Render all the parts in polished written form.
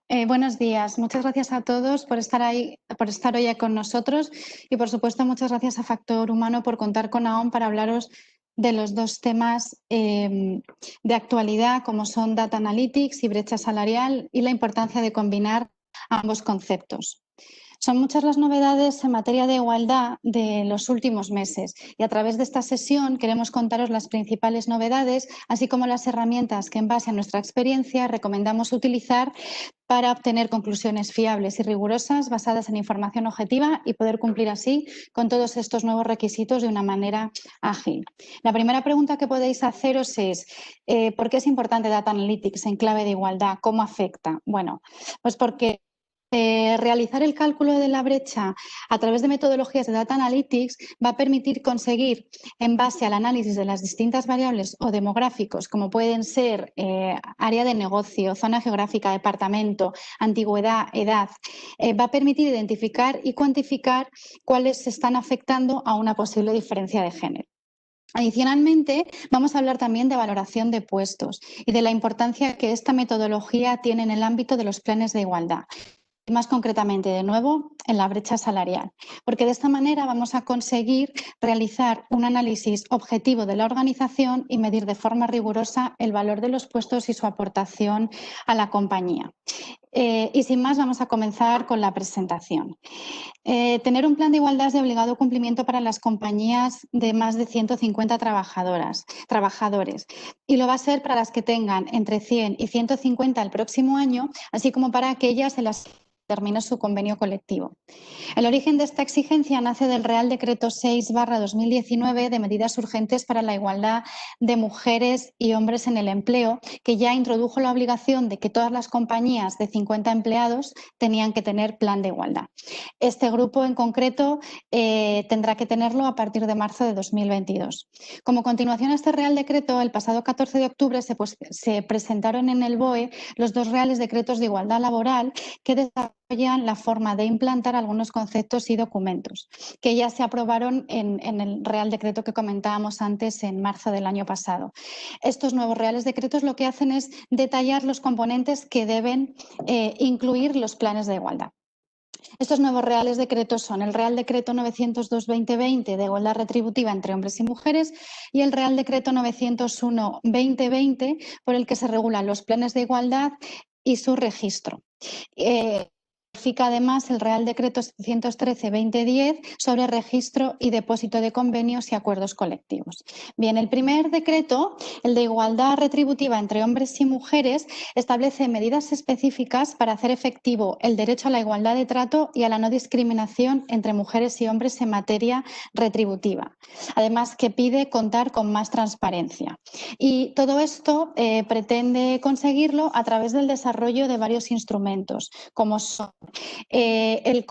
Buenos días. Muchas gracias a todos por estar hoy con nosotros y, por supuesto, muchas gracias a Factor Humano por contar con AON para hablaros de los dos temas de actualidad, como son Data Analytics y brecha salarial, y la importancia de combinar ambos conceptos. Son muchas las novedades en materia de igualdad de los últimos meses y a través de esta sesión queremos contaros las principales novedades, así como las herramientas que en base a nuestra experiencia recomendamos utilizar para obtener conclusiones fiables y rigurosas basadas en información objetiva y poder cumplir así con todos estos nuevos requisitos de una manera ágil. La primera pregunta que podéis haceros es ¿por qué es importante Data Analytics en clave de igualdad? ¿Cómo afecta? Bueno, pues porque realizar el cálculo de la brecha a través de metodologías de Data Analytics va a permitir conseguir, en base al análisis de las distintas variables o demográficos, como pueden ser área de negocio, zona geográfica, departamento, antigüedad, edad, va a permitir identificar y cuantificar cuáles se están afectando a una posible diferencia de género. Adicionalmente, vamos a hablar también de valoración de puestos y de la importancia que esta metodología tiene en el ámbito de los planes de igualdad. Y más concretamente, de nuevo, en la brecha salarial, porque de esta manera vamos a conseguir realizar un análisis objetivo de la organización y medir de forma rigurosa el valor de los puestos y su aportación a la compañía. Y sin más, vamos a comenzar con la presentación. Tener un plan de igualdad es de obligado cumplimiento para las compañías de más de 150 trabajadores, y lo va a ser para las que tengan entre 100 y 150 el próximo año, así como para aquellas en las que termine su convenio colectivo. El origen de esta exigencia nace del Real Decreto 6/2019 de medidas urgentes para la igualdad de mujeres y hombres en el empleo, que ya introdujo la obligación de que todas las compañías de 50 empleados tenían que tener plan de igualdad. Este grupo en concreto tendrá que tenerlo a partir de marzo de 2022. Como continuación a este Real Decreto, el pasado 14 de octubre se presentaron en el BOE los dos Reales Decretos de Igualdad Laboral que desarrollan la forma de implantar algunos conceptos y documentos que ya se aprobaron en el Real Decreto que comentábamos antes en marzo del año pasado. Estos nuevos Reales Decretos lo que hacen es detallar los componentes que deben incluir los planes de igualdad. Estos nuevos Reales Decretos son el Real Decreto 902/2020 de igualdad retributiva entre hombres y mujeres y el Real Decreto 901/2020 por el que se regulan los planes de igualdad y su registro. Modifica además el Real Decreto 713/2010 sobre registro y depósito de convenios y acuerdos colectivos. Bien, el primer decreto, el de igualdad retributiva entre hombres y mujeres, establece medidas específicas para hacer efectivo el derecho a la igualdad de trato y a la no discriminación entre mujeres y hombres en materia retributiva. Además, que pide contar con más transparencia. Y todo esto pretende conseguirlo a través del desarrollo de varios instrumentos, como son el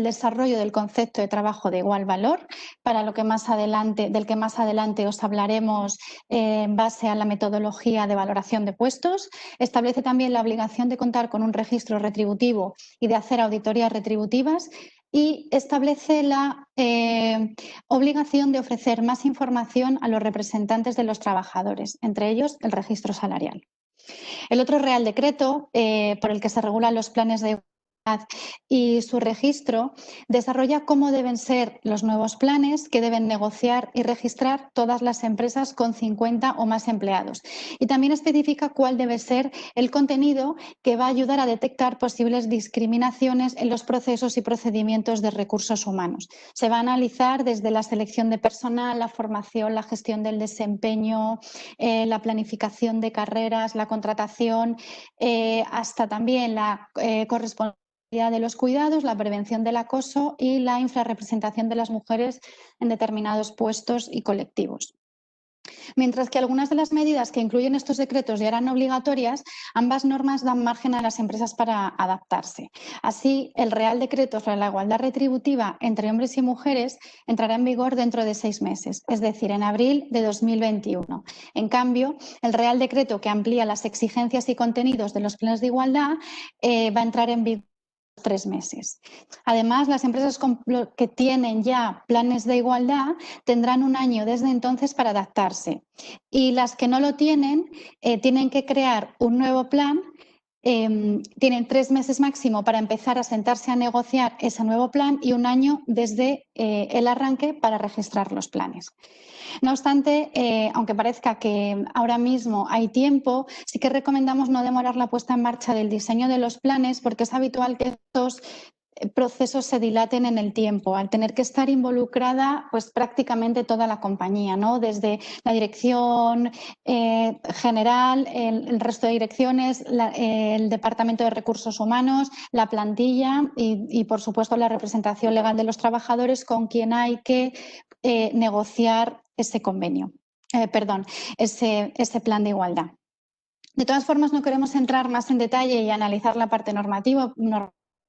desarrollo del concepto de trabajo de igual valor, para lo que del que más adelante os hablaremos en base a la metodología de valoración de puestos. Establece también la obligación de contar con un registro retributivo y de hacer auditorías retributivas, y establece la obligación de ofrecer más información a los representantes de los trabajadores, entre ellos el registro salarial. El otro Real Decreto, por el que se regulan los planes de igualdad y su registro, desarrolla cómo deben ser los nuevos planes que deben negociar y registrar todas las empresas con 50 o más empleados. Y también especifica cuál debe ser el contenido que va a ayudar a detectar posibles discriminaciones en los procesos y procedimientos de recursos humanos. Se va a analizar desde la selección de personal, la formación, la gestión del desempeño, la planificación de carreras, la contratación, hasta también la correspondencia de los cuidados, la prevención del acoso y la infrarrepresentación de las mujeres en determinados puestos y colectivos. Mientras que algunas de las medidas que incluyen estos decretos ya eran obligatorias, ambas normas dan margen a las empresas para adaptarse. Así, el Real Decreto sobre la igualdad retributiva entre hombres y mujeres entrará en vigor dentro de 6 meses, es decir, en abril de 2021. En cambio, el Real Decreto que amplía las exigencias y contenidos de los planes de igualdad va a entrar en vigor 3 meses. Además, las empresas que tienen ya planes de igualdad tendrán un año desde entonces para adaptarse, y las que no lo tienen tienen que crear un nuevo plan tienen 3 meses máximo para empezar a sentarse a negociar ese nuevo plan y 1 año desde el arranque para registrar los planes. No obstante, aunque parezca que ahora mismo hay tiempo, sí que recomendamos no demorar la puesta en marcha del diseño de los planes, porque es habitual que estos procesos se dilaten en el tiempo, al tener que estar involucrada pues prácticamente toda la compañía, ¿no? Desde la dirección general, el resto de direcciones, el departamento de recursos humanos, la plantilla y por supuesto la representación legal de los trabajadores con quien hay que negociar ese convenio, ese plan de igualdad. De todas formas, no queremos entrar más en detalle y analizar la parte normativa,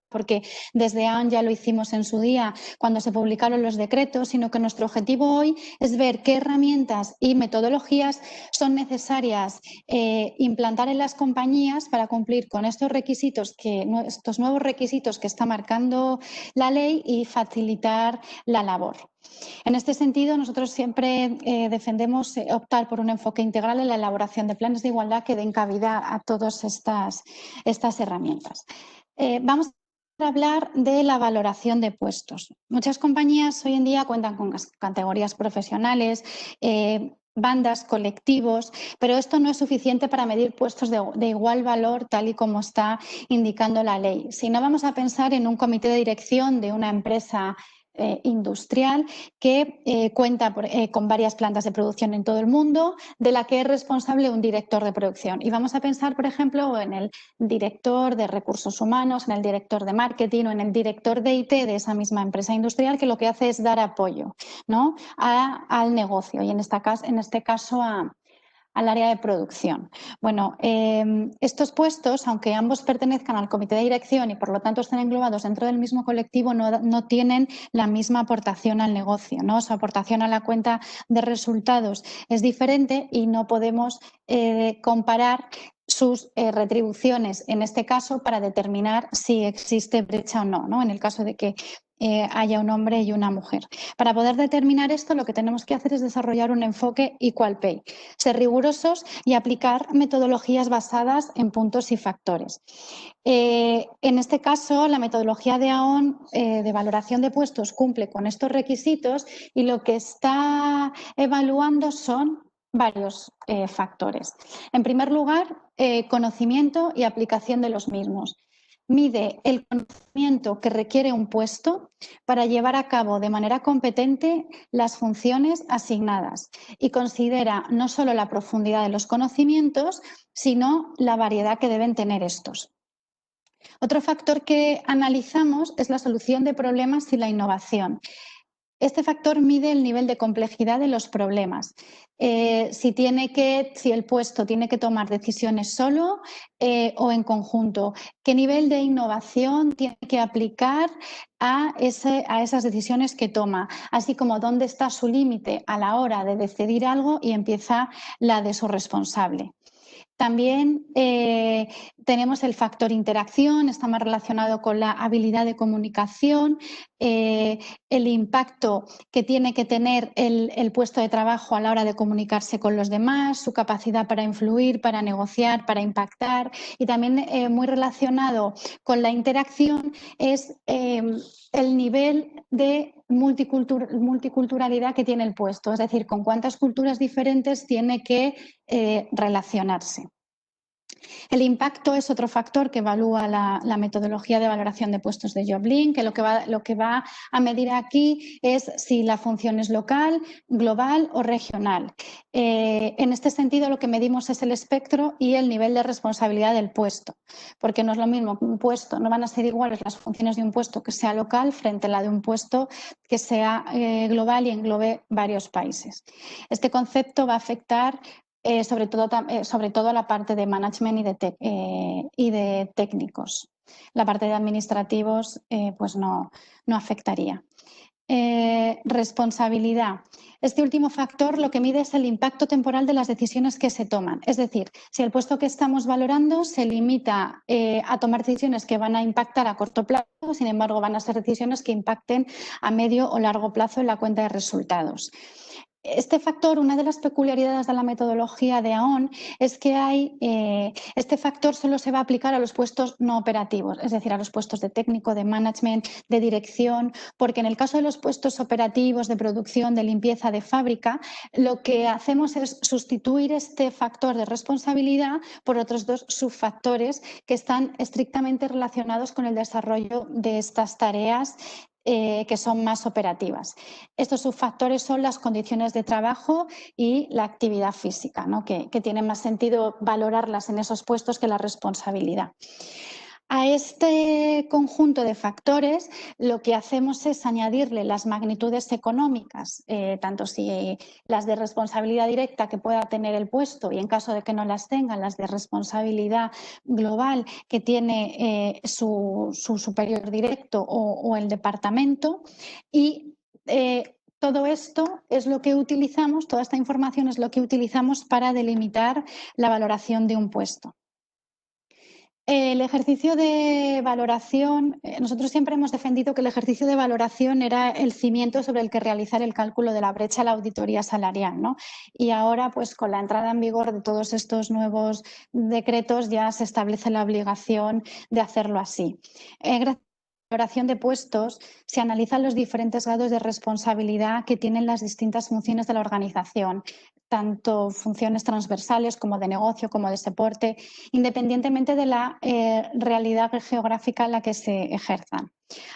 porque desde AON ya lo hicimos en su día cuando se publicaron los decretos, sino que nuestro objetivo hoy es ver qué herramientas y metodologías son necesarias implantar en las compañías para cumplir con estos requisitos, estos nuevos requisitos que está marcando la ley y facilitar la labor. En este sentido, nosotros siempre defendemos optar por un enfoque integral en la elaboración de planes de igualdad que den cabida a todas estas herramientas. Vamos a hablar de la valoración de puestos. Muchas compañías hoy en día cuentan con categorías profesionales, bandas, colectivos, pero esto no es suficiente para medir puestos de igual valor tal y como está indicando la ley. Si no, vamos a pensar en un comité de dirección de una empresa industrial que cuenta con varias plantas de producción en todo el mundo, de la que es responsable un director de producción. Y vamos a pensar, por ejemplo, en el director de recursos humanos, en el director de marketing o en el director de IT de esa misma empresa industrial, que lo que hace es dar apoyo, ¿no?, al negocio y en este caso al área de producción. Bueno, estos puestos, aunque ambos pertenezcan al comité de dirección y por lo tanto estén englobados dentro del mismo colectivo, no tienen la misma aportación al negocio, ¿no? Su aportación a la cuenta de resultados es diferente y no podemos comparar sus retribuciones en este caso para determinar si existe brecha o no, ¿no? En el caso de que haya un hombre y una mujer. Para poder determinar esto, lo que tenemos que hacer es desarrollar un enfoque Equal Pay, ser rigurosos y aplicar metodologías basadas en puntos y factores. En este caso, la metodología de AON de valoración de puestos cumple con estos requisitos y lo que está evaluando son varios factores. En primer lugar, conocimiento y aplicación de los mismos. Mide el conocimiento que requiere un puesto para llevar a cabo de manera competente las funciones asignadas y considera no solo la profundidad de los conocimientos, sino la variedad que deben tener estos. Otro factor que analizamos es la solución de problemas y la innovación. Este factor mide el nivel de complejidad de los problemas. Si el puesto tiene que tomar decisiones solo o en conjunto. ¿Qué nivel de innovación tiene que aplicar a esas decisiones que toma? Así como dónde está su límite a la hora de decidir algo y empieza la de su responsable. También tenemos el factor interacción, está más relacionado con la habilidad de comunicación, el impacto que tiene que tener el puesto de trabajo a la hora de comunicarse con los demás, su capacidad para influir, para negociar, para impactar, y también muy relacionado con la interacción es el nivel de multiculturalidad que tiene el puesto, es decir, con cuántas culturas diferentes tiene que relacionarse. El impacto es otro factor que evalúa la metodología de valoración de puestos de JobLink, que lo que va a medir aquí es si la función es local, global o regional. En este sentido, lo que medimos es el espectro y el nivel de responsabilidad del puesto, porque no es lo mismo que un puesto, no van a ser iguales las funciones de un puesto que sea local frente a la de un puesto que sea global y englobe varios países. Este concepto va a afectar sobre todo la parte de management y de técnicos. La parte de administrativos pues no afectaría. Responsabilidad. Este último factor lo que mide es el impacto temporal de las decisiones que se toman. Es decir, si el puesto que estamos valorando se limita a tomar decisiones que van a impactar a corto plazo, sin embargo van a ser decisiones que impacten a medio o largo plazo en la cuenta de resultados. Este factor, una de las peculiaridades de la metodología de AON es que este factor solo se va a aplicar a los puestos no operativos, es decir, a los puestos de técnico, de management, de dirección, porque en el caso de los puestos operativos de producción, de limpieza, de fábrica, lo que hacemos es sustituir este factor de responsabilidad por otros dos subfactores que están estrictamente relacionados con el desarrollo de estas tareas que son más operativas. Estos subfactores son las condiciones de trabajo y la actividad física, ¿no? que tiene más sentido valorarlas en esos puestos que la responsabilidad. A este conjunto de factores lo que hacemos es añadirle las magnitudes económicas, tanto si las de responsabilidad directa que pueda tener el puesto y en caso de que no las tenga, las de responsabilidad global que tiene su superior directo o el departamento y todo esto es lo que utilizamos, toda esta información es lo que utilizamos para delimitar la valoración de un puesto. El ejercicio de valoración, nosotros siempre hemos defendido que el ejercicio de valoración era el cimiento sobre el que realizar el cálculo de la brecha a la auditoría salarial, ¿no? Y ahora, pues con la entrada en vigor de todos estos nuevos decretos, ya se establece la obligación de hacerlo así. Gracias a la valoración de puestos se analizan los diferentes grados de responsabilidad que tienen las distintas funciones de la organización, tanto funciones transversales como de negocio, como de soporte, independientemente de la realidad geográfica en la que se ejerzan.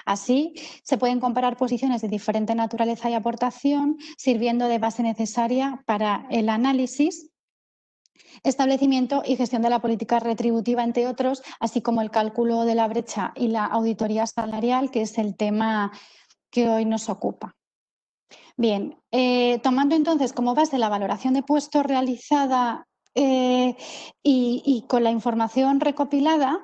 Así, se pueden comparar posiciones de diferente naturaleza y aportación, sirviendo de base necesaria para el análisis, establecimiento y gestión de la política retributiva, entre otros, así como el cálculo de la brecha y la auditoría salarial, que es el tema que hoy nos ocupa. Bien, tomando entonces como base la valoración de puesto realizada y con la información recopilada,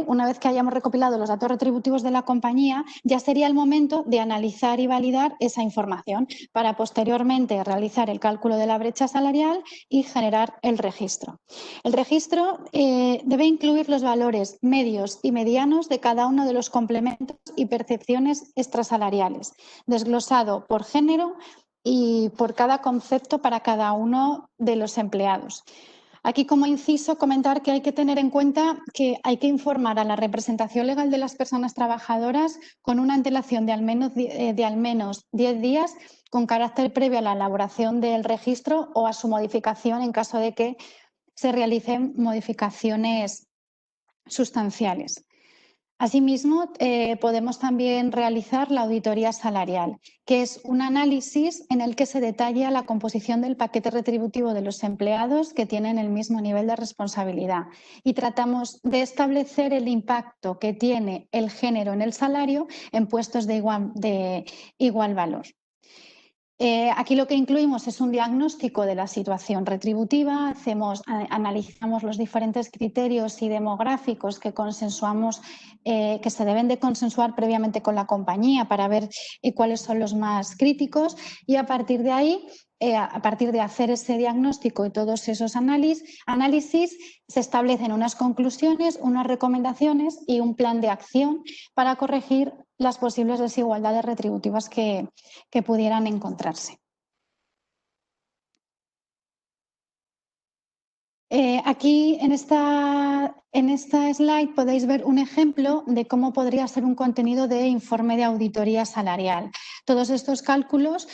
una vez que hayamos recopilado los datos retributivos de la compañía, ya sería el momento de analizar y validar esa información para posteriormente realizar el cálculo de la brecha salarial y generar el registro. El registro debe incluir los valores medios y medianos de cada uno de los complementos y percepciones extrasalariales, desglosado por género y por cada concepto para cada uno de los empleados. Aquí, como inciso, comentar que hay que tener en cuenta que hay que informar a la representación legal de las personas trabajadoras con una antelación de al menos 10 días con carácter previo a la elaboración del registro o a su modificación en caso de que se realicen modificaciones sustanciales. Asimismo, podemos también realizar la auditoría salarial, que es un análisis en el que se detalla la composición del paquete retributivo de los empleados que tienen el mismo nivel de responsabilidad y tratamos de establecer el impacto que tiene el género en el salario en puestos de igual valor. Aquí lo que incluimos es un diagnóstico de la situación retributiva, analizamos los diferentes criterios y demográficos que consensuamos, que se deben de consensuar previamente con la compañía para ver cuáles son los más críticos y a partir de ahí, a partir de hacer ese diagnóstico y todos esos análisis, se establecen unas conclusiones, unas recomendaciones y un plan de acción para corregir las posibles desigualdades retributivas que pudieran encontrarse. Aquí en esta slide podéis ver un ejemplo de cómo podría ser un contenido de informe de auditoría salarial. Todos estos cálculos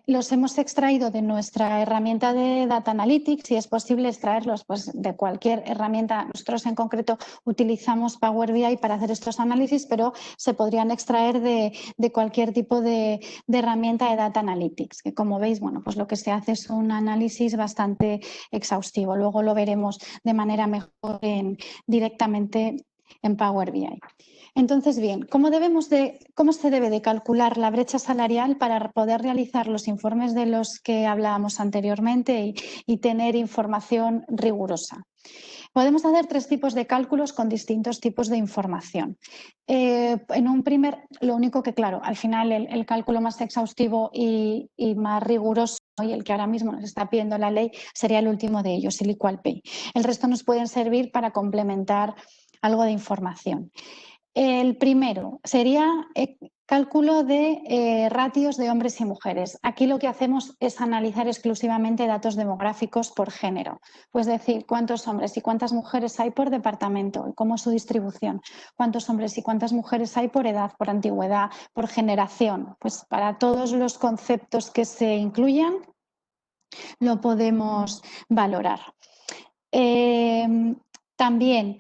los hemos extraído de nuestra herramienta de Data Analytics y es posible extraerlos pues, de cualquier herramienta. Nosotros en concreto utilizamos Power BI para hacer estos análisis, pero se podrían extraer de cualquier tipo de herramienta de Data Analytics, que como veis, bueno, pues lo que se hace es un análisis bastante exhaustivo. Luego lo veremos de manera mejor directamente en Power BI. Entonces, bien, ¿cómo se debe de calcular la brecha salarial para poder realizar los informes de los que hablábamos anteriormente y tener información rigurosa? Podemos hacer 3 tipos de cálculos con distintos tipos de información. En un lo único que, claro, al final el cálculo más exhaustivo y más riguroso y el que ahora mismo nos está pidiendo la ley sería el último de ellos, el Equal Pay. El resto nos pueden servir para complementar algo de información. El primero sería Cálculo de ratios de hombres y mujeres. Aquí lo que hacemos es analizar exclusivamente datos demográficos por género, pues decir cuántos hombres y cuántas mujeres hay por departamento y cómo es su distribución, cuántos hombres y cuántas mujeres hay por edad, por antigüedad, por generación. Pues para todos los conceptos que se incluyan lo podemos valorar. También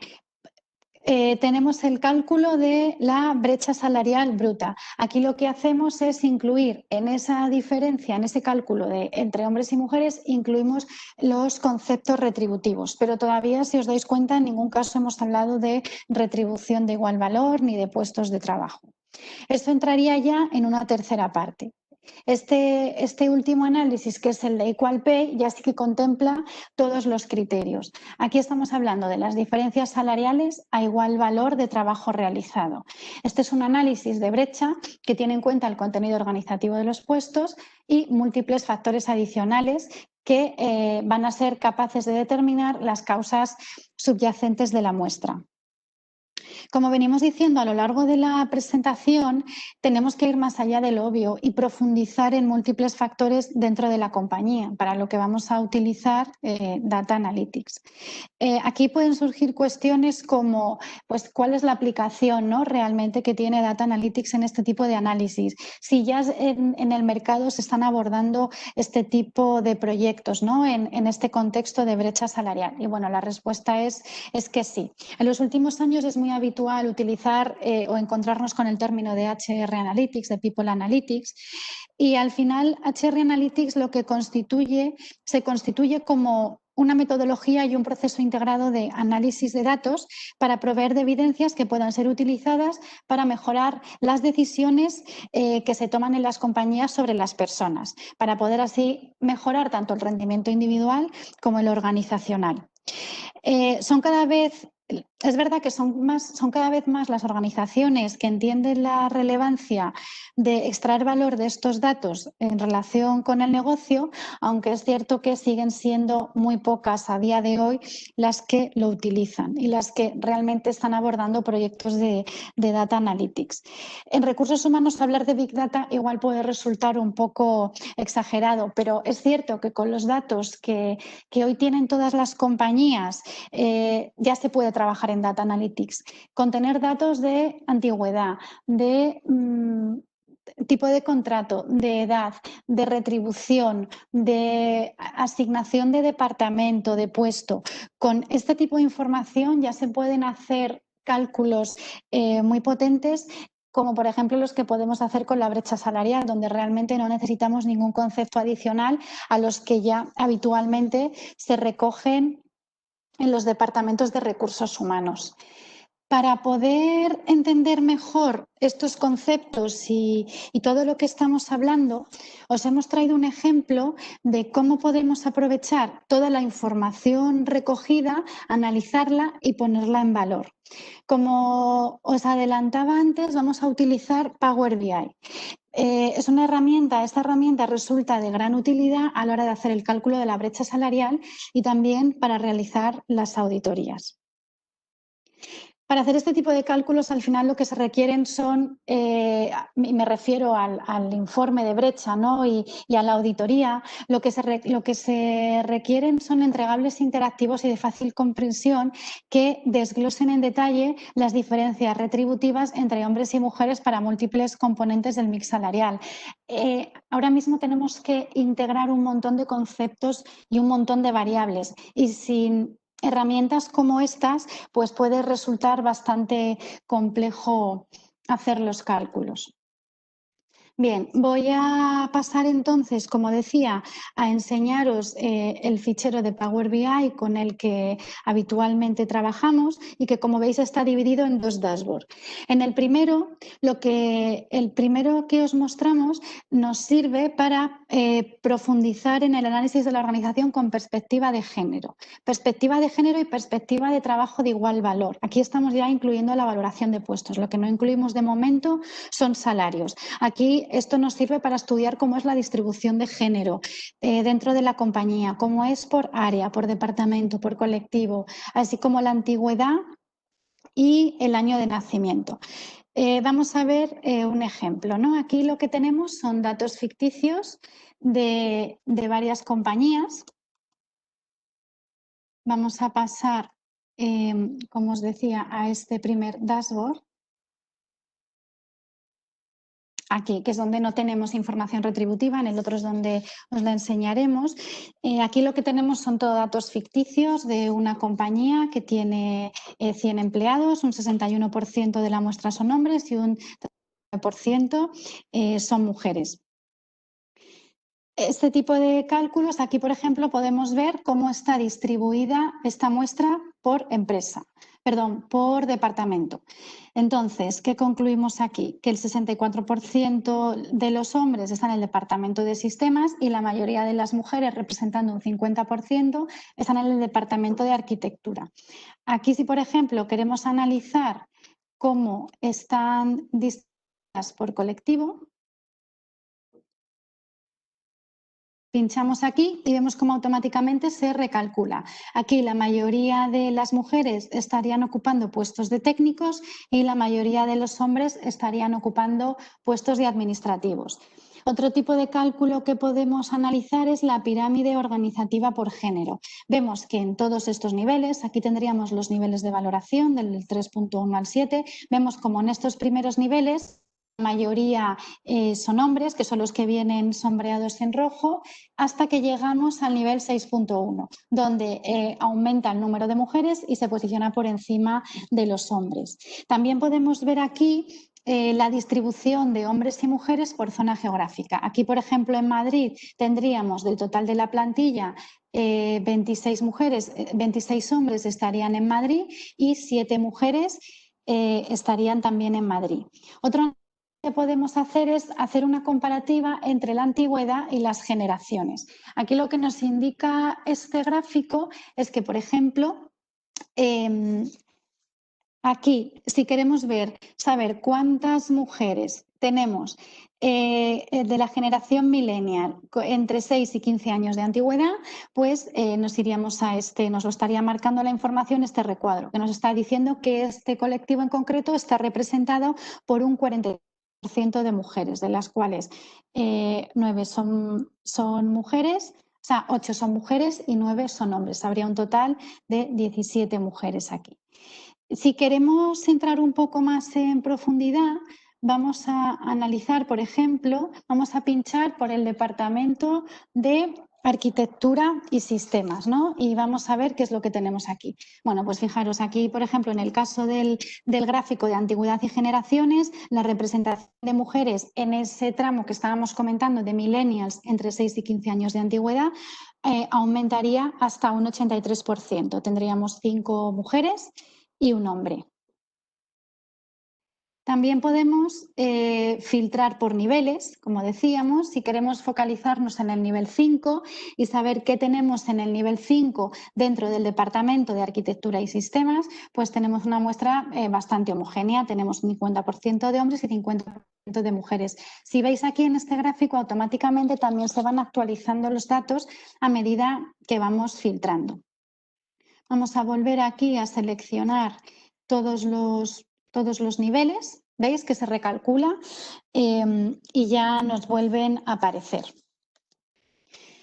tenemos el cálculo de la brecha salarial bruta. Aquí lo que hacemos es incluir en esa diferencia, en ese cálculo entre hombres y mujeres, incluimos los conceptos retributivos. Pero todavía, si os dais cuenta, en ningún caso hemos hablado de retribución de igual valor ni de puestos de trabajo. Esto entraría ya en una tercera parte. Este último análisis, que es el de Equal Pay, ya sí que contempla todos los criterios. Aquí estamos hablando de las diferencias salariales a igual valor de trabajo realizado. Este es un análisis de brecha que tiene en cuenta el contenido organizativo de los puestos y múltiples factores adicionales que van a ser capaces de determinar las causas subyacentes de la muestra. Como venimos diciendo a lo largo de la presentación, tenemos que ir más allá del obvio y profundizar en múltiples factores dentro de la compañía, para lo que vamos a utilizar Data Analytics. Aquí pueden surgir cuestiones como pues, cuál es la aplicación, ¿no?, realmente que tiene Data Analytics en este tipo de análisis. Si ya en el mercado se están abordando este tipo de proyectos, ¿no?, en este contexto de brecha salarial. Y bueno, la respuesta es que sí. En los últimos años es muy habitual utilizar o encontrarnos con el término de HR Analytics, de People Analytics, y al final HR Analytics lo que se constituye como una metodología y un proceso integrado de análisis de datos para proveer de evidencias que puedan ser utilizadas para mejorar las decisiones que se toman en las compañías sobre las personas, para poder así mejorar tanto el rendimiento individual como el organizacional. Es verdad que son cada vez más las organizaciones que entienden la relevancia de extraer valor de estos datos en relación con el negocio, aunque es cierto que siguen siendo muy pocas a día de hoy las que lo utilizan y las que realmente están abordando proyectos de Data Analytics. En recursos humanos hablar de Big Data igual puede resultar un poco exagerado, pero es cierto que con los datos que hoy tienen todas las compañías ya se puede trabajar en Data Analytics. Contener datos de antigüedad, de tipo de contrato, de edad, de retribución, de asignación de departamento, de puesto. Con este tipo de información ya se pueden hacer cálculos muy potentes, como por ejemplo los que podemos hacer con la brecha salarial, donde realmente no necesitamos ningún concepto adicional a los que ya habitualmente se recogen en los departamentos de recursos humanos. Para poder entender mejor estos conceptos y todo lo que estamos hablando, os hemos traído un ejemplo de cómo podemos aprovechar toda la información recogida, analizarla y ponerla en valor. Como os adelantaba antes, vamos a utilizar Power BI. Es una herramienta, esta herramienta resulta de gran utilidad a la hora de hacer el cálculo de la brecha salarial y también para realizar las auditorías. Para hacer este tipo de cálculos, al final lo que se requieren son, me refiero al informe de brecha, ¿no?, y a la auditoría, lo que se requieren son entregables interactivos y de fácil comprensión que desglosen en detalle las diferencias retributivas entre hombres y mujeres para múltiples componentes del mix salarial. Ahora mismo tenemos que integrar un montón de conceptos y un montón de variables, y sin herramientas como estas, pues puede resultar bastante complejo hacer los cálculos. Bien, voy a pasar entonces, como decía, a enseñaros el fichero de Power BI con el que habitualmente trabajamos y que, como veis, está dividido en dos dashboards. En el primero, el primero que os mostramos nos sirve para profundizar en el análisis de la organización con perspectiva de género. Perspectiva de género y perspectiva de trabajo de igual valor. Aquí estamos ya incluyendo la valoración de puestos. Lo que no incluimos de momento son salarios. Aquí esto nos sirve para estudiar cómo es la distribución de género dentro de la compañía, cómo es por área, por departamento, por colectivo, así como la antigüedad y el año de nacimiento. Vamos a ver un ejemplo, ¿no? Aquí lo que tenemos son datos ficticios de varias compañías. Vamos a pasar, como os decía, a este primer dashboard. Aquí, que es donde no tenemos información retributiva, en el otro es donde os la enseñaremos. Aquí lo que tenemos son todos datos ficticios de una compañía que tiene 100 empleados, un 61% de la muestra son hombres y un 39% son mujeres. Este tipo de cálculos, aquí por ejemplo podemos ver cómo está distribuida esta muestra por empresa, perdón, por departamento. Entonces, ¿qué concluimos aquí? Que el 64% de los hombres están en el departamento de sistemas y la mayoría de las mujeres, representando un 50%, están en el departamento de arquitectura. Aquí, si por ejemplo queremos analizar cómo están distribuidas por colectivo, pinchamos aquí y vemos cómo automáticamente se recalcula. Aquí la mayoría de las mujeres estarían ocupando puestos de técnicos y la mayoría de los hombres estarían ocupando puestos de administrativos. Otro tipo de cálculo que podemos analizar es la pirámide organizativa por género. Vemos que en todos estos niveles, aquí tendríamos los niveles de valoración del 3.1 al 7, vemos como en estos primeros niveles la mayoría son hombres, que son los que vienen sombreados en rojo, hasta que llegamos al nivel 6.1, donde aumenta el número de mujeres y se posiciona por encima de los hombres. También podemos ver aquí la distribución de hombres y mujeres por zona geográfica. Aquí, por ejemplo, en Madrid tendríamos del total de la plantilla 26 mujeres, 26 hombres estarían en Madrid y 7 mujeres estarían también en Madrid. Otro que podemos hacer es hacer una comparativa entre la antigüedad y las generaciones. Aquí lo que nos indica este gráfico es que, por ejemplo, aquí, si queremos saber cuántas mujeres tenemos de la generación millennial entre 6 y 15 años de antigüedad, pues nos iríamos a nos lo estaría marcando la información este recuadro, que nos está diciendo que este colectivo en concreto está representado por un 40% de mujeres, de las cuales 9 son mujeres, o sea, 8 son mujeres y 9 son hombres. Habría un total de 17 mujeres aquí. Si queremos entrar un poco más en profundidad, vamos a analizar, por ejemplo, vamos a pinchar por el departamento de arquitectura y sistemas, ¿no? Y vamos a ver qué es lo que tenemos aquí. Bueno, pues fijaros aquí, por ejemplo, en el caso del gráfico de antigüedad y generaciones, la representación de mujeres en ese tramo que estábamos comentando de millennials entre 6 y 15 años de antigüedad aumentaría hasta un 83%. Tendríamos 5 mujeres y un hombre. También podemos filtrar por niveles, como decíamos, si queremos focalizarnos en el nivel 5 y saber qué tenemos en el nivel 5 dentro del departamento de arquitectura y sistemas, pues tenemos una muestra bastante homogénea, tenemos un 50% de hombres y 50% de mujeres. Si veis aquí en este gráfico, automáticamente también se van actualizando los datos a medida que vamos filtrando. Vamos a volver aquí a seleccionar todos los niveles, veis que se recalcula y ya nos vuelven a aparecer.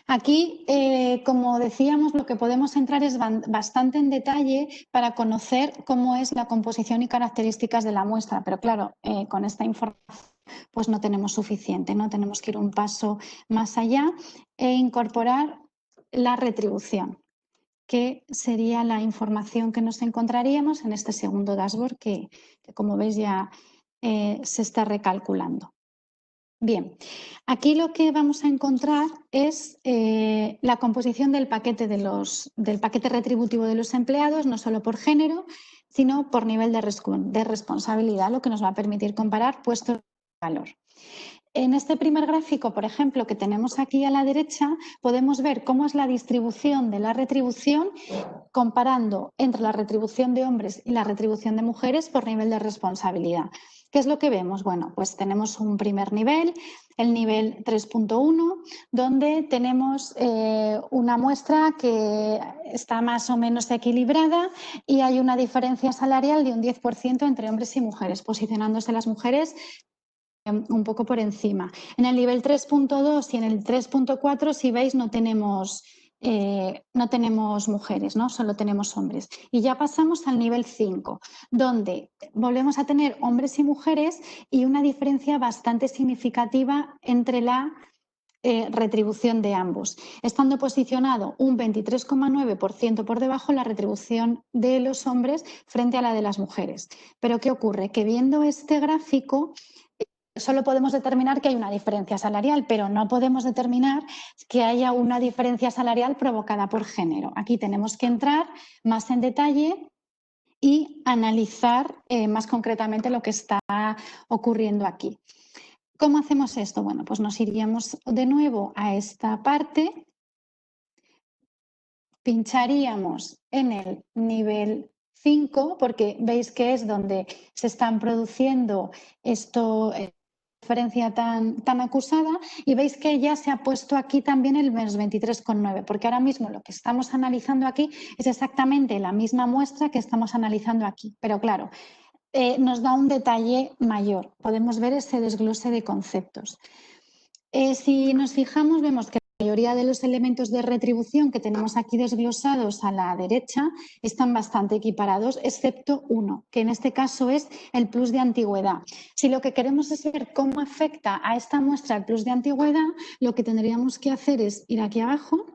Aquí, como decíamos, lo que podemos entrar es bastante en detalle para conocer cómo es la composición y características de la muestra, pero claro, con esta información pues no tenemos suficiente, ¿no? Tenemos que ir un paso más allá e incorporar la retribución, que sería la información que nos encontraríamos en este segundo dashboard que como veis ya se está recalculando. Bien, aquí lo que vamos a encontrar es la composición del paquete retributivo de los empleados, no solo por género, sino por nivel de responsabilidad, lo que nos va a permitir comparar puestos de valor. En este primer gráfico, por ejemplo, que tenemos aquí a la derecha, podemos ver cómo es la distribución de la retribución comparando entre la retribución de hombres y la retribución de mujeres por nivel de responsabilidad. ¿Qué es lo que vemos? Bueno, pues tenemos un primer nivel, el nivel 3.1, donde tenemos una muestra que está más o menos equilibrada y hay una diferencia salarial de un 10% entre hombres y mujeres, posicionándose las mujeres un poco por encima. En el nivel 3.2 y en el 3.4, si veis, no tenemos mujeres, ¿no? Solo tenemos hombres. Y ya pasamos al nivel 5, donde volvemos a tener hombres y mujeres y una diferencia bastante significativa entre la retribución de ambos, estando posicionado un 23,9% por debajo la retribución de los hombres frente a la de las mujeres. Pero ¿qué ocurre? Que viendo este gráfico solo podemos determinar que hay una diferencia salarial, pero no podemos determinar que haya una diferencia salarial provocada por género. Aquí tenemos que entrar más en detalle y analizar más concretamente lo que está ocurriendo aquí. ¿Cómo hacemos esto? Bueno, pues nos iríamos de nuevo a esta parte, pincharíamos en el nivel 5, porque veis que es donde se están produciendo esto, diferencia tan acusada, y veis que ya se ha puesto aquí también el menos 23,9, porque ahora mismo lo que estamos analizando aquí es exactamente la misma muestra que estamos analizando aquí, pero claro, nos da un detalle mayor, podemos ver ese desglose de conceptos. Si nos fijamos, vemos que la mayoría de los elementos de retribución que tenemos aquí desglosados a la derecha están bastante equiparados, excepto uno, que en este caso es el plus de antigüedad. Si lo que queremos es ver cómo afecta a esta muestra el plus de antigüedad, lo que tendríamos que hacer es ir aquí abajo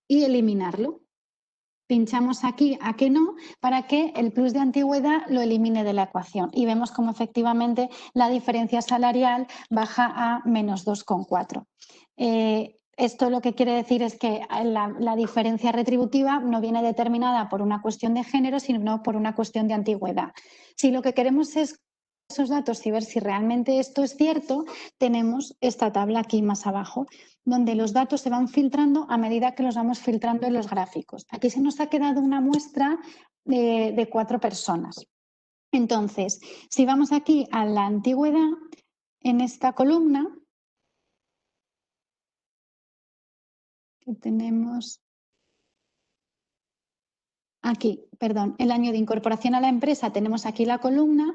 y eliminarlo. Pinchamos aquí a que no para que el plus de antigüedad lo elimine de la ecuación y vemos cómo efectivamente la diferencia salarial baja a menos 2,4. Esto lo que quiere decir es que la diferencia retributiva no viene determinada por una cuestión de género, sino por una cuestión de antigüedad. Si lo que queremos es esos datos y ver si realmente esto es cierto, tenemos esta tabla aquí más abajo, donde los datos se van filtrando a medida que los vamos filtrando en los gráficos. Aquí se nos ha quedado una muestra de 4 personas. Entonces, si vamos aquí a la antigüedad, en esta columna, que tenemos aquí, perdón, el año de incorporación a la empresa, tenemos aquí la columna,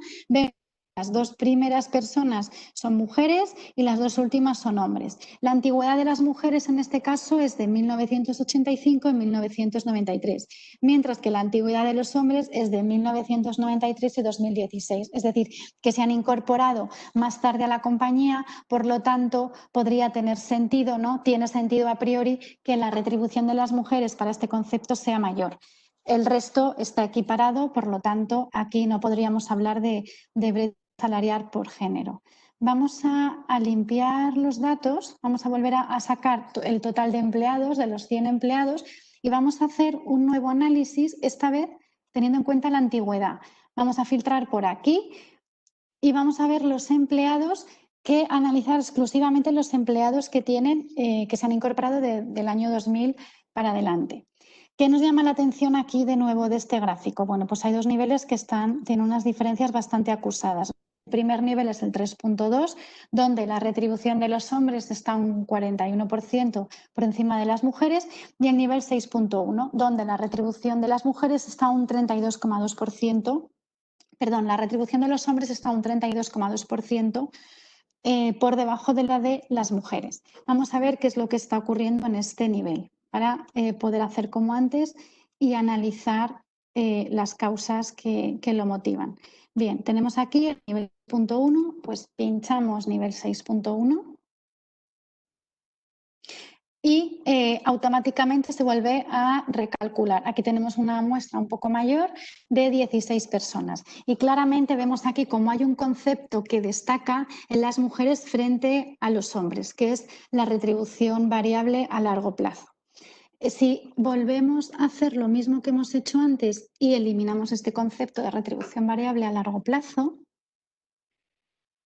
las 2 primeras personas son mujeres y las 2 últimas son hombres. La antigüedad de las mujeres en este caso es de 1985 y 1993, mientras que la antigüedad de los hombres es de 1993 y 2016. Es decir, que se han incorporado más tarde a la compañía, por lo tanto, podría tener sentido, ¿no? Tiene sentido a priori que la retribución de las mujeres para este concepto sea mayor. El resto está equiparado, por lo tanto, aquí no podríamos hablar de brecha salarial por género. Vamos a limpiar los datos, vamos a volver a sacar el total de empleados, de los 100 empleados, y vamos a hacer un nuevo análisis, esta vez teniendo en cuenta la antigüedad. Vamos a filtrar por aquí y vamos a ver los empleados, que analizar exclusivamente los empleados que tienen, que se han incorporado del año 2000 para adelante. ¿Qué nos llama la atención aquí de nuevo de este gráfico? Bueno, pues hay 2 niveles que tienen unas diferencias bastante acusadas. El primer nivel es el 3.2, donde la retribución de los hombres está un 41% por encima de las mujeres, y el nivel 6.1, donde la retribución de las mujeres está un 32,2%, perdón, la retribución de los hombres está un 32,2% por debajo de la de las mujeres. Vamos a ver qué es lo que está ocurriendo en este nivel para poder hacer como antes y analizar las causas que lo motivan. Bien, tenemos aquí el nivel 6.1, pues pinchamos nivel 6.1 y automáticamente se vuelve a recalcular. Aquí tenemos una muestra un poco mayor de 16 personas y claramente vemos aquí cómo hay un concepto que destaca en las mujeres frente a los hombres, que es la retribución variable a largo plazo. Si volvemos a hacer lo mismo que hemos hecho antes y eliminamos este concepto de retribución variable a largo plazo,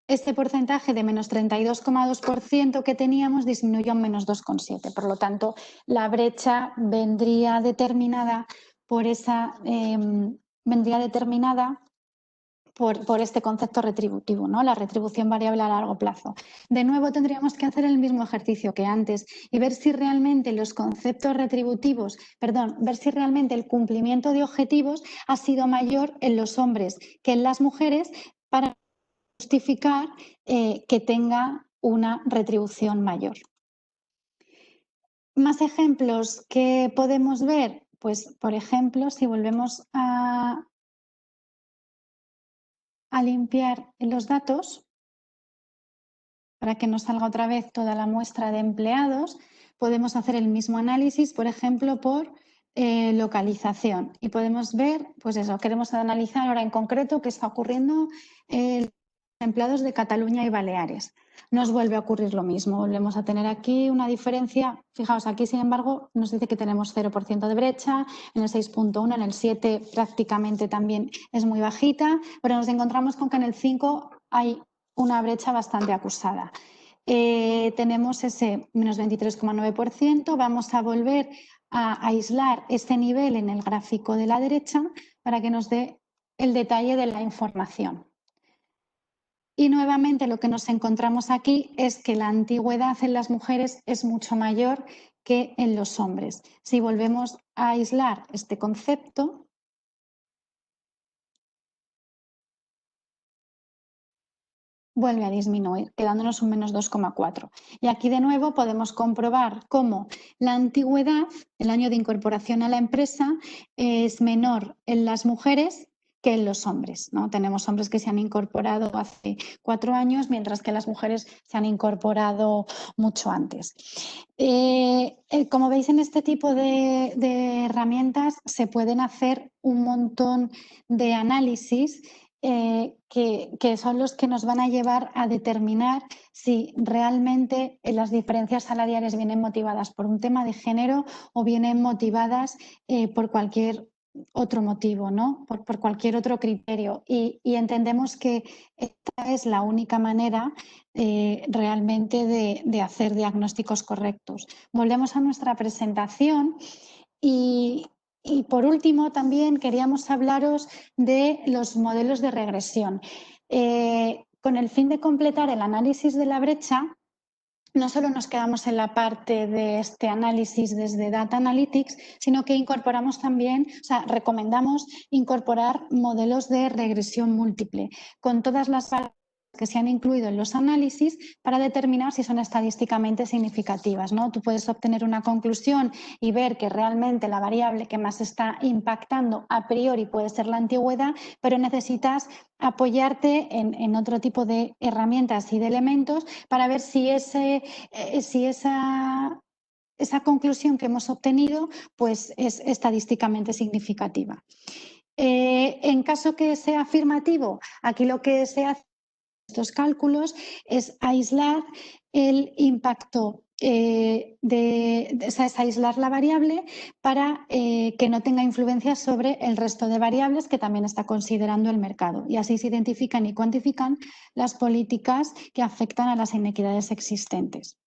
este porcentaje de menos 32,2% que teníamos disminuyó en menos 2,7%. Por lo tanto, la brecha vendría determinada por por este concepto retributivo, ¿no? La retribución variable a largo plazo. De nuevo, tendríamos que hacer el mismo ejercicio que antes y ver si realmente los conceptos retributivos, ver si realmente el cumplimiento de objetivos ha sido mayor en los hombres que en las mujeres para justificar que tenga una retribución mayor. Más ejemplos que podemos ver, pues por ejemplo, si volvemos a limpiar los datos, para que nos salga otra vez toda la muestra de empleados, podemos hacer el mismo análisis, por ejemplo, por localización. Y podemos ver, pues eso, queremos analizar ahora en concreto qué está ocurriendo en los empleados de Cataluña y Baleares. Nos vuelve a ocurrir lo mismo, volvemos a tener aquí una diferencia. Fijaos, aquí sin embargo nos dice que tenemos 0% de brecha, en el 6,1, en el 7 prácticamente también es muy bajita, pero nos encontramos con que en el 5 hay una brecha bastante acusada. Tenemos ese menos 23,9%, vamos a volver a aislar este nivel en el gráfico de la derecha para que nos dé el detalle de la información. Y nuevamente lo que nos encontramos aquí es que la antigüedad en las mujeres es mucho mayor que en los hombres. Si volvemos a aislar este concepto, vuelve a disminuir, quedándonos un menos 2,4. Y aquí de nuevo podemos comprobar cómo la antigüedad, el año de incorporación a la empresa, es menor en las mujeres que en los hombres, ¿no? Tenemos hombres que se han incorporado hace 4 años, mientras que las mujeres se han incorporado mucho antes. Como veis, en este tipo de herramientas se pueden hacer un montón de análisis que son los que nos van a llevar a determinar si realmente las diferencias salariales vienen motivadas por un tema de género o vienen motivadas por cualquier otro motivo, ¿no? Por cualquier otro criterio. Y entendemos que esta es la única manera realmente de hacer diagnósticos correctos. Volvemos a nuestra presentación y por último, también queríamos hablaros de los modelos de regresión. Con el fin de completar el análisis de la brecha, no solo nos quedamos en la parte de este análisis desde Data Analytics, sino que incorporamos también, recomendamos incorporar modelos de regresión múltiple con todas las variables que se han incluido en los análisis para determinar si son estadísticamente significativas, ¿no? Tú puedes obtener una conclusión y ver que realmente la variable que más está impactando a priori puede ser la antigüedad, pero necesitas apoyarte en otro tipo de herramientas y de elementos para ver si esa conclusión que hemos obtenido pues es estadísticamente significativa. En caso que sea afirmativo, aquí lo que se hace estos cálculos es aislar el impacto, es aislar la variable para que no tenga influencia sobre el resto de variables que también está considerando el mercado. Y así se identifican y cuantifican las políticas que afectan a las inequidades existentes.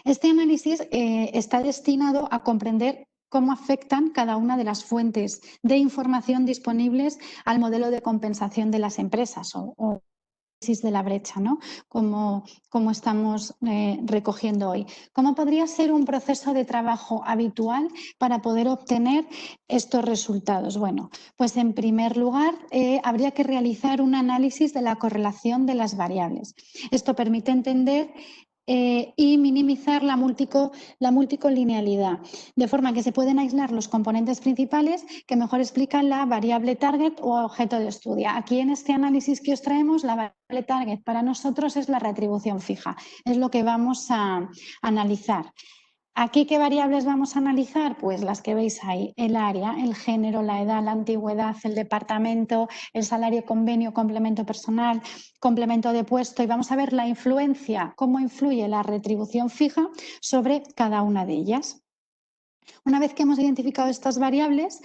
Este análisis está destinado a comprender cómo afectan cada una de las fuentes de información disponibles al modelo de compensación de las empresas o de la brecha, ¿no? Como estamos recogiendo hoy. ¿Cómo podría ser un proceso de trabajo habitual para poder obtener estos resultados? Bueno, pues en primer lugar habría que realizar un análisis de la correlación de las variables. Esto permite entender y minimizar la multicolinealidad, de forma que se pueden aislar los componentes principales que mejor explican la variable target o objeto de estudio. Aquí en este análisis que os traemos, la variable target para nosotros es la retribución fija, es lo que vamos a analizar. ¿Aquí qué variables vamos a analizar? Pues las que veis ahí, el área, el género, la edad, la antigüedad, el departamento, el salario, convenio, complemento personal, complemento de puesto, y vamos a ver la influencia, cómo influye la retribución fija sobre cada una de ellas. Una vez que hemos identificado estas variables,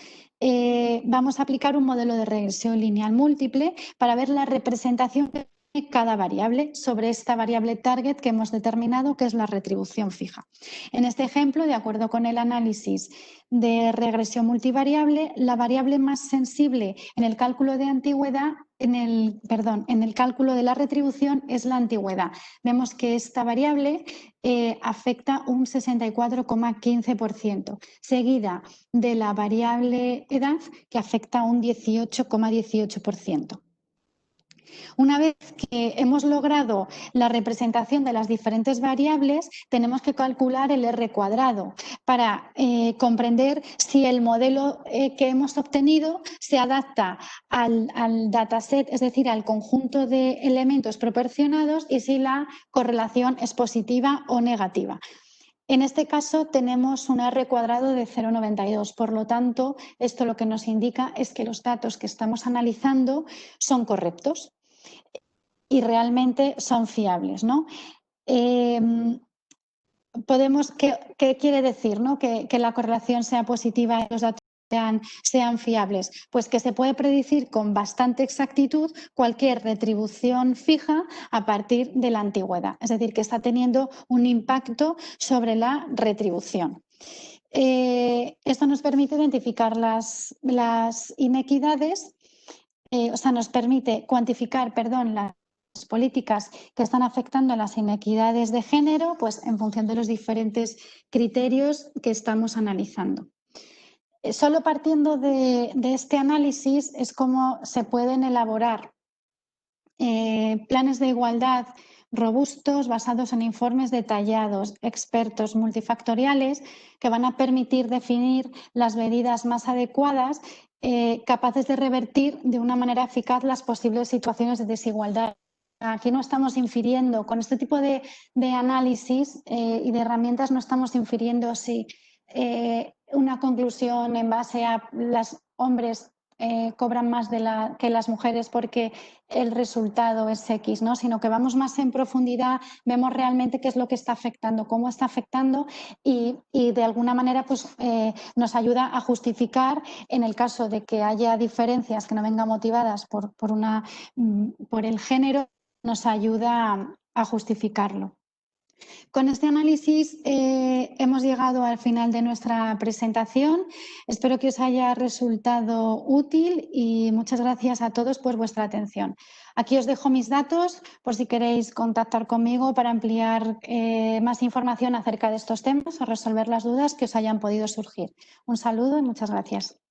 vamos a aplicar un modelo de regresión lineal múltiple para ver la representación cada variable sobre esta variable target que hemos determinado, que es la retribución fija. En este ejemplo, de acuerdo con el análisis de regresión multivariable, la variable más sensible en el cálculo de antigüedad, en el cálculo de la retribución es la antigüedad. Vemos que esta variable afecta un 64,15%, seguida de la variable edad, que afecta un 18,18%. Una vez que hemos logrado la representación de las diferentes variables, tenemos que calcular el R cuadrado para comprender si el modelo que hemos obtenido se adapta al dataset, es decir, al conjunto de elementos proporcionados, y si la correlación es positiva o negativa. En este caso tenemos un R cuadrado de 0,92, por lo tanto, esto lo que nos indica es que los datos que estamos analizando son correctos y realmente son fiables, ¿no? ¿Qué quiere decir, ¿no? que la correlación sea positiva y los datos sean fiables? Pues que se puede predecir con bastante exactitud cualquier retribución fija a partir de la antigüedad, es decir, que está teniendo un impacto sobre la retribución. Esto nos permite identificar las inequidades, nos permite cuantificar, las políticas que están afectando a las inequidades de género, pues en función de los diferentes criterios que estamos analizando. Solo partiendo de este análisis es como se pueden elaborar planes de igualdad robustos, basados en informes detallados, expertos, multifactoriales, que van a permitir definir las medidas más adecuadas, capaces de revertir de una manera eficaz las posibles situaciones de desigualdad. Aquí no estamos infiriendo, con este tipo de análisis y de herramientas no estamos infiriendo si una conclusión en base a los hombres cobran más que las mujeres porque el resultado es X, ¿no? Sino que vamos más en profundidad, vemos realmente qué es lo que está afectando, cómo está afectando y de alguna manera pues, nos ayuda a justificar, en el caso de que haya diferencias que no vengan motivadas por el género, nos ayuda a justificarlo. Con este análisis hemos llegado al final de nuestra presentación. Espero que os haya resultado útil y muchas gracias a todos por vuestra atención. Aquí os dejo mis datos por si queréis contactar conmigo para ampliar más información acerca de estos temas o resolver las dudas que os hayan podido surgir. Un saludo y muchas gracias.